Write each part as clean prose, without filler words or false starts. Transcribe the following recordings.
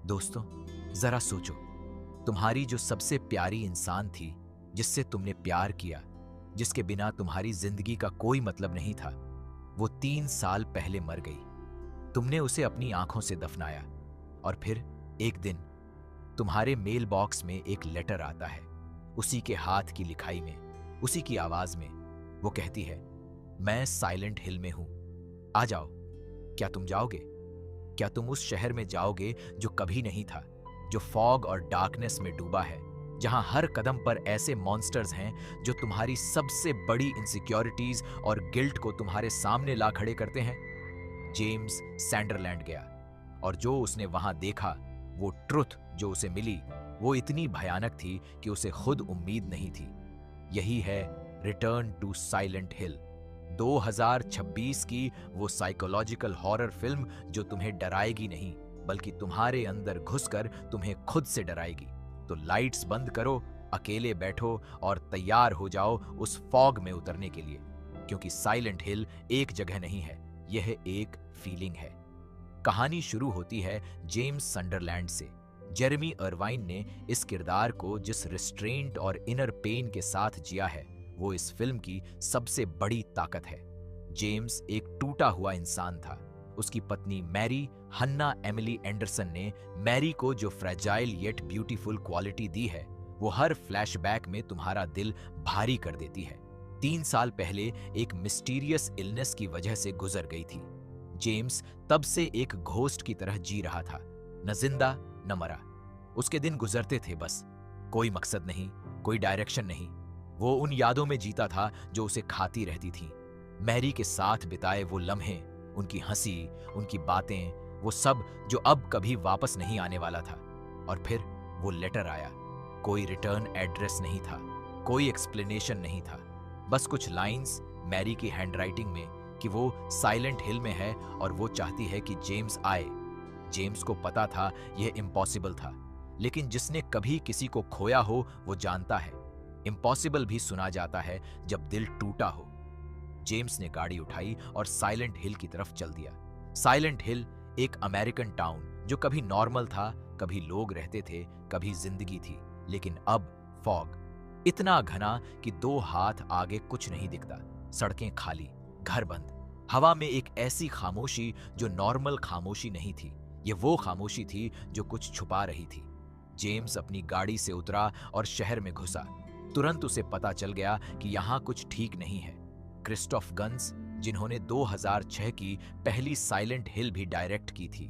दोस्तों, जरा सोचो, तुम्हारी जो सबसे प्यारी इंसान थी, जिससे तुमने प्यार किया, जिसके बिना तुम्हारी जिंदगी का कोई मतलब नहीं था, वो 3 साल पहले मर गई। तुमने उसे अपनी आंखों से दफनाया और फिर एक दिन तुम्हारे मेल बॉक्स में एक लेटर आता है, उसी के हाथ की लिखाई में, उसी की आवाज में। वो कहती है, मैं साइलेंट हिल में हूं, आ जाओ। क्या तुम जाओगे? क्या तुम उस शहर में जाओगे जो कभी नहीं था, जो फॉग और डार्कनेस में डूबा है, जहां हर कदम पर ऐसे मॉन्स्टर्स हैं जो तुम्हारी सबसे बड़ी इनसिक्योरिटीज और गिल्ट को तुम्हारे सामने ला खड़े करते हैं? जेम्स सैंडरलैंड गया और जो उसने वहां देखा, वो ट्रुथ जो उसे मिली, वो इतनी भयानक थी कि उसे खुद उम्मीद नहीं थी। यही है रिटर्न टू साइलेंट हिल, 2026 की वो साइकोलॉजिकल हॉरर फिल्म जो तुम्हें डराएगी नहीं, बल्कि तुम्हारे अंदर घुसकर तुम्हें खुद से डराएगी। तो लाइट्स बंद करो, अकेले बैठो और तैयार हो जाओ उस फॉग में उतरने के लिए, क्योंकि साइलेंट हिल एक जगह नहीं है, यह एक फीलिंग है। कहानी शुरू होती है जेम्स संडरलैंड से। जेरेमी अर्वाइन ने इस किरदार को जिस रिस्ट्रेंट और इनर पेन के साथ जिया है, वो इस फिल्म की सबसे बड़ी ताकत है। जेम्स एक टूटा हुआ इंसान था। उसकी पत्नी मैरी, हन्ना एमिली एंडरसन ने मैरी को जो फ्रेजाइल येट ब्यूटीफुल क्वालिटी दी है, वो हर फ्लैशबैक में तुम्हारा दिल भारी कर देती है। 3 साल पहले एक मिस्टीरियस इलनेस की वजह से गुजर गई थी। जेम्स तब से एक घोस्ट की तरह जी रहा था, न जिंदा न मरा। उसके दिन गुजरते थे बस, कोई मकसद नहीं, कोई डायरेक्शन नहीं। वो उन यादों में जीता था जो उसे खाती रहती थीं। मैरी के साथ बिताए वो लम्हे, उनकी हंसी, उनकी बातें, वो सब जो अब कभी वापस नहीं आने वाला था। और फिर वो लेटर आया। कोई रिटर्न एड्रेस नहीं था, कोई एक्सप्लेनेशन नहीं था, बस कुछ लाइंस मैरी की हैंडराइटिंग में कि वो साइलेंट हिल में है और वो चाहती है कि जेम्स आए। जेम्स को पता था यह इम्पॉसिबल था, लेकिन जिसने कभी किसी को खोया हो वो जानता है, इम्पॉसिबल भी सुना जाता है जब दिल टूटा हो। जेम्स ने गाड़ी उठाई और साइलेंट हिल की तरफ चल दिया। साइलेंट हिल एक अमेरिकन टाउन जो कभी नॉर्मल था, कभी लोग रहते थे, कभी जिंदगी थी, लेकिन अब फॉग इतना घना कि 2 हाथ आगे कुछ नहीं दिखता। सड़कें खाली, घर बंद, हवा में एक ऐसी खामोशी जो नॉर्मल खामोशी नहीं थी। ये वो खामोशी थी जो कुछ छुपा रही थी। जेम्स अपनी गाड़ी से उतरा और शहर में घुसा। तुरंत उसे पता चल गया कि यहाँ कुछ ठीक नहीं है। क्रिस्टोफ गन्स, जिन्होंने 2006 की पहली साइलेंट हिल भी डायरेक्ट की थी,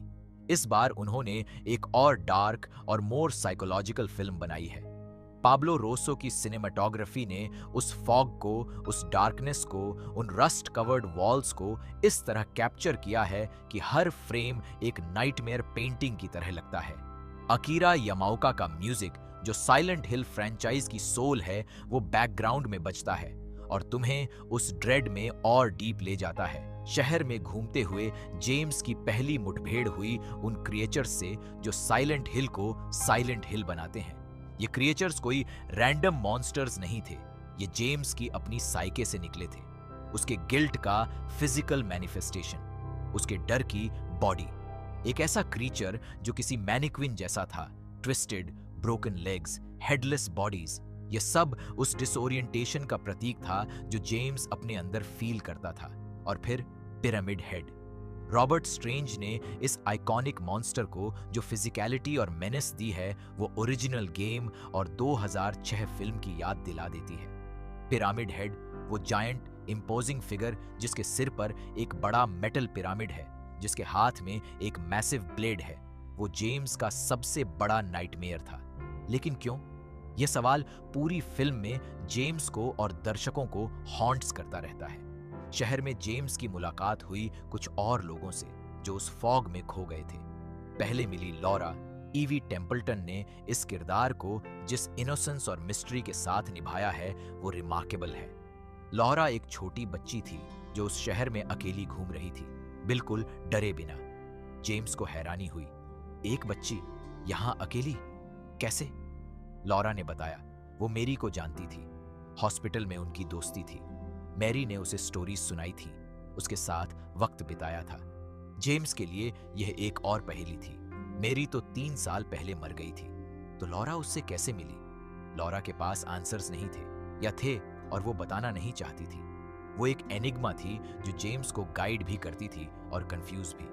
इस बार उन्होंने एक और डार्क और मोर साइकोलॉजिकल फिल्म बनाई है। पाब्लो रोसो की सिनेमाटोग्राफी ने उस फॉग को, उस डार्कनेस को, उन रस्ट कवर्ड वॉल्स को इस तरह कैप्चर किया है कि हर फ्रेम एक नाइटमेयर पेंटिंग की तरह लगता है। अकीरा यामाओका का म्यूजिक, जो साइलेंट हिल फ्रेंचाइज की सोल है, वो बैकग्राउंड में बजता है और तुम्हें उस ड्रेड में और डीप ले जाता है। शहर में घूमते हुए जेम्स की पहली मुठभेड़ हुई उन क्रिएचर्स से जो साइलेंट हिल को साइलेंट हिल बनाते हैं। ये क्रिएचर्स कोई रैंडम मॉन्स्टर्स नहीं थे, ये जेम्स की अपनी साइके से निकले थे, उसके गिल्ट का फिजिकल मैनिफेस्टेशन, उसके डर की बॉडी। एक ऐसा क्रीचर जो किसी मैनिक्विन जैसा था, twisted, broken legs, headless bodies, ये सब उस डिसोरिएंटेशन का प्रतीक था जो जेम्स अपने अंदर फील करता था। और फिर पिरामिड हेड। रॉबर्ट स्ट्रेंज ने इस आइकॉनिक मॉन्स्टर को जो फिजिकलिटी और मेनेस दी है, वो ओरिजिनल गेम और 2006 फिल्म की याद दिला देती है। पिरामिड हेड, वो जायंट इम्पोजिंग फिगर जिसके सिर पर एक बड़ा मेटल पिरामिड है, जिसके हाथ में एक मैसिव ब्लेड है, वो जेम्स का सबसे बड़ा नाइटमेयर था। लेकिन क्यों? यह सवाल पूरी फिल्म में जेम्स को और दर्शकों को हॉन्ट्स करता रहता है। शहर में जेम्स की मुलाकात हुई कुछ और लोगों से जो उस फॉग में खो गए थे। पहले मिली लॉरा। ईवी टेम्पल्टन ने इस किरदार को जिस इनोसेंस और मिस्ट्री के साथ निभाया है, वो रिमार्केबल है। लॉरा एक छोटी बच्ची थी जो उस शहर में अकेली घूम रही थी, बिल्कुल डरे बिना। जेम्स को हैरानी हुई, एक बच्ची यहां अकेली कैसे? लॉरा ने बताया, वो मैरी को जानती थी, हॉस्पिटल में उनकी दोस्ती थी। मैरी ने उसे स्टोरीज सुनाई थी, उसके साथ वक्त बिताया था। जेम्स के लिए यह एक और पहेली थी। मेरी तो 3 साल पहले मर गई थी, तो लॉरा उससे कैसे मिली? लॉरा के पास आंसर्स नहीं थे, या थे और वो बताना नहीं चाहती थी। वो एक एनिग्मा थी जो जेम्स को गाइड भी करती थी और कंफ्यूज भी।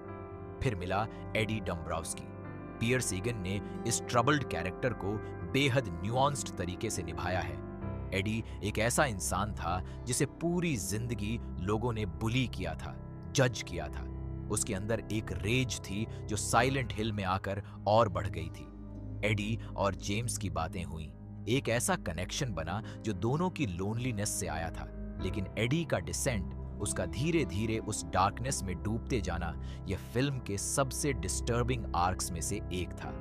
फिर मिला एडी डम्ब्राउस्की। पियर्स ईगन ने इस ट्रबल्ड कैरेक्टर को बेहद न्यूआंस्ड तरीके से निभाया है। एडी एक ऐसा इंसान था जिसे पूरी जिंदगी लोगों ने बुली किया था, जज किया था। उसके अंदर एक रेज थी जो साइलेंट हिल में आकर और बढ़ गई थी। एडी और जेम्स की बातें हुई, एक ऐसा कनेक्शन बना जो दोनों की लोनलीनेस से आया था। लेकिन एडी का डिसेंट, उसका धीरे धीरे उस डार्कनेस में डूबते जाना, यह फिल्म के सबसे डिस्टर्बिंग आर्क्स में से एक था।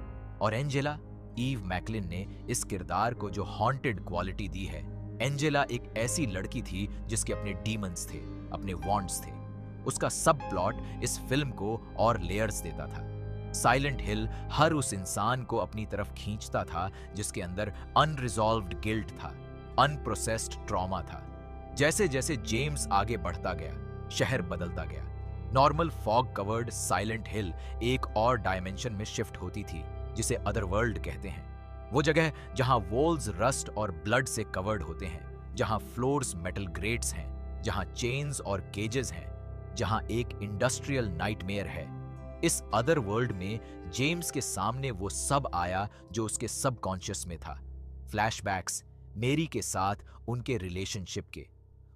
और एंजेला, ईव मैकलिन ने इस किरदार को जो हॉन्टेड क्वालिटी दी है। एंजेला एक ऐसी लड़की थी जिसके अपने डीमंस थे, अपने वॉन्ट्स थे। उसका सब प्लॉट इस फिल्म को और लेयर्स देता था। साइलेंट हिल हर उस इंसान को अपनी तरफ खींचता था जिसके अंदर अनरिजॉल्व्ड गिल्ट था, अनप्रोसेस्ड ट्रॉमा था। जैसे जैसे जेम्स आगे बढ़ता गया, शहर बदलता गया। नॉर्मल फॉग कवर्ड साइलेंट हिल एक और डायमेंशन में शिफ्ट होती थी, जिसे अदरवर्ल्ड कहते हैं। वो जगह जहां वॉल्स रस्ट और ब्लड से कवर्ड होते हैं, जहां फ्लोर्स मेटल ग्रेट्स हैं, जहां चेन्स और केजेस हैं, जहां एक इंडस्ट्रियल नाइटमेयर है। इस अदर वर्ल्ड में जेम्स के सामने वो सब आया जो उसके सबकॉन्शियस में था। फ्लैशबैक्स मेरी के साथ उनके रिलेशनशिप के,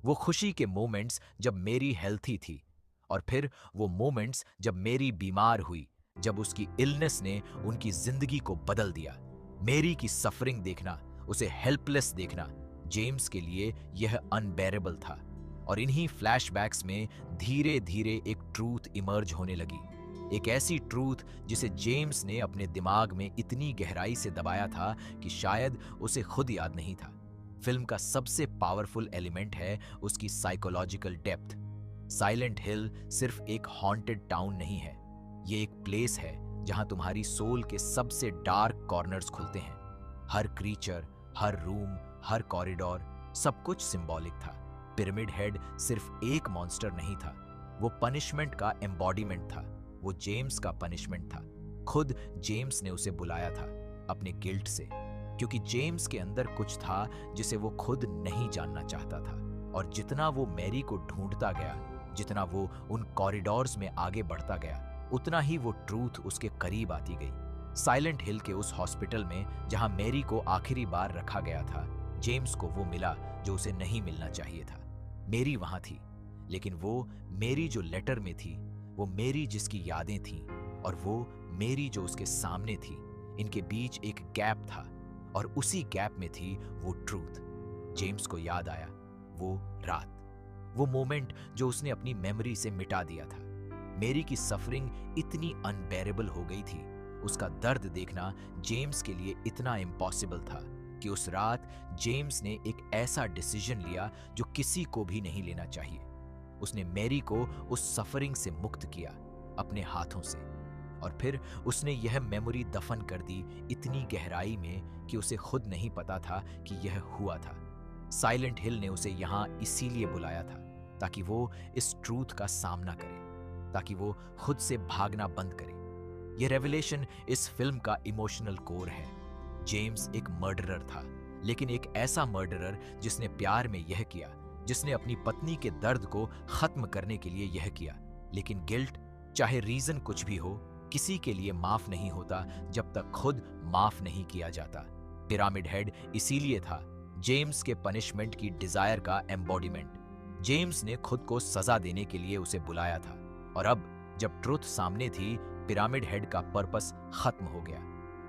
वो खुशी के मोमेंट्स जब मेरी हेल्थी थी, और फिर वो मोमेंट्स जब मेरी बीमार हुई, जब उसकी इलनेस ने उनकी जिंदगी को बदल दिया। मेरी की सफरिंग देखना, उसे हेल्पलेस देखना, जेम्स के लिए यह अनबेरेबल था। और इन्हीं फ्लैशबैक्स में धीरे धीरे एक ट्रूथ इमर्ज होने लगी, एक ऐसी ट्रूथ जिसे जेम्स ने अपने दिमाग में इतनी गहराई से दबाया था कि शायद उसे खुद याद नहीं था। फिल्म का सबसे पावरफुल एलिमेंट है उसकी साइकोलॉजिकल डेप्थ। साइलेंट हिल सिर्फ एक हॉन्टेड टाउन नहीं है, ये एक प्लेस है जहां तुम्हारी सोल के सबसे डार्क कॉर्नर्स खुलते हैं। हर क्रीचर, हर रूम, हर कॉरिडोर, सब कुछ सिंबॉलिक था। पिरामिड हेड सिर्फ एक मॉन्स्टर नहीं था, वो पनिशमेंट का एम्बॉडीमेंट था। वो जेम्स का पनिशमेंट था। खुद जेम्स ने उसे बुलाया था अपने गिल्ट से, क्योंकि जेम्स के अंदर कुछ था जिसे वो खुद नहीं जानना चाहता था। और जितना वो मैरी को ढूंढता गया, जितना वो उन कॉरिडोर्स में आगे बढ़ता गया, उतना ही वो ट्रूथ उसके करीब आती गई। साइलेंट हिल के उस हॉस्पिटल में जहां मैरी को आखिरी बार रखा गया था, जेम्स को वो मिला जो उसे नहीं मिलना चाहिए था। मैरी वहां थी, लेकिन वो मैरी जो लेटर में थी, वो मैरी जिसकी यादें थीं, और वो मैरी जो उसके सामने थी, इनके बीच एक गैप था, और उसी गैप में थी वो ट्रूथ। जेम्स को याद आया वो रात, वो मोमेंट जो उसने अपनी मेमोरी से मिटा दिया था। मैरी की सफरिंग इतनी अनबेरेबल हो गई थी, उसका दर्द देखना जेम्स के लिए इतना इम्पॉसिबल था कि उस रात जेम्स ने एक ऐसा डिसीजन लिया जो किसी को भी नहीं लेना चाहिए। उसने मैरी को उस सफरिंग से मुक्त किया अपने हाथों से, और फिर उसने यह मेमोरी दफन कर दी इतनी गहराई में कि उसे खुद नहीं पता था कि यह हुआ था। साइलेंट हिल ने उसे यहां इसीलिए बुलाया था ताकि वो इस ट्रूथ का सामना करे, ताकि वो खुद से भागना बंद करे। यह रेवलेशन इस फिल्म का इमोशनल कोर है। जेम्स एक मर्डरर था, लेकिन एक ऐसा मर्डरर जिसने प्यार में यह किया, जिसने अपनी पत्नी के दर्द को खत्म करने के लिए यह किया। लेकिन गिल्ट, चाहे रीजन कुछ भी हो, किसी के लिए माफ नहीं होता जब तक खुद माफ नहीं किया जाता। पिरामिड हेड इसीलिए था जेम्स के पनिशमेंट की डिजायर का एम्बॉडीमेंट। जेम्स ने खुद को सजा देने के लिए उसे बुलाया था, और अब जब ट्रुथ सामने थी, पिरामिड हेड का पर्पस खत्म हो गया।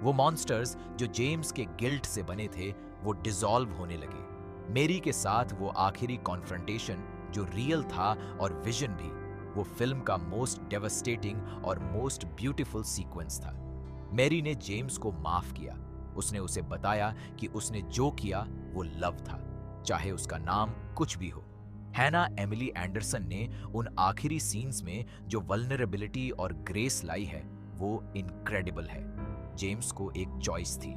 वो मॉन्स्टर्स जो जेम्स के गिल्ट से बने थे, वो डिसॉल्व होने लगे। मैरी के साथ वो आखिरी कॉन्फ्रंटेशन जो रियल था और विजन भी, वो फिल्म का मोस्ट डेवस्टेटिंग और मोस्ट ब्यूटीफुल सीक्वेंस था। मैरी ने जेम्स को माफ किया। उसने उसे बताया कि उसने जो किया वो लव था, चाहे उसका नाम कुछ भी हो। हैना एमिली एंडरसन ने उन आखिरी सीन्स में जो वल्नरेबिलिटी और ग्रेस लाई है, वो इनक्रेडिबल है। जेम्स को एक चॉइस थी,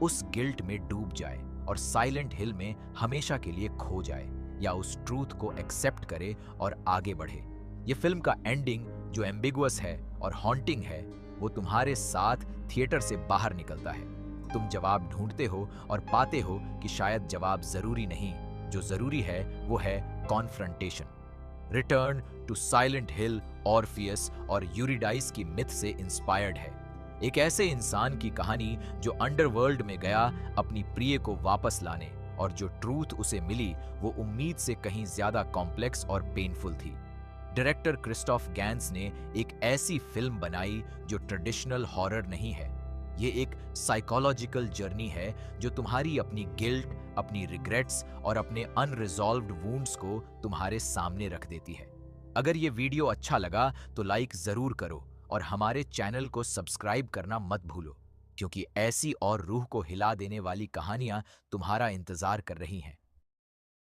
उस गिल्ट में डूब जाए और साइलेंट हिल में हमेशा के लिए खो जाए, या उस ट्रूथ को एक्सेप्ट करे और आगे बढ़े। ये फिल्म का एंडिंग जो एम्बिगुअस है और हॉन्टिंग है, वो तुम्हारे साथ थिएटर से बाहर निकलता है। तुम जवाब ढूंढते हो और पाते हो कि शायद जवाब जरूरी नहीं, जो जरूरी है वो है confrontation. Return to Silent Hill Orpheus और यूरिडाइस की मिथ से इंस्पायर्ड है। एक ऐसे इंसान की कहानी जो अंडरवर्ल्ड में गया अपनी प्रिय को वापस लाने, और जो ट्रूथ उसे मिली वो उम्मीद से कहीं ज्यादा कॉम्प्लेक्स और पेनफुल थी। डायरेक्टर क्रिस्टोफ गैंस ने एक ऐसी फिल्म बनाई जो ट्रेडिशनल हॉरर नहीं है। ये एक साइकोलॉजिकल जर्नी है जो तुम्हारी अपनी गिल्ट, अपनी रिग्रेट्स और अपने अनरिजॉल्व्ड वुंड्स को तुम्हारे सामने रख देती है। अगर ये वीडियो अच्छा लगा तो लाइक जरूर करो और हमारे चैनल को सब्सक्राइब करना मत भूलो, क्योंकि ऐसी और रूह को हिला देने वाली कहानियां तुम्हारा इंतजार कर रही हैं।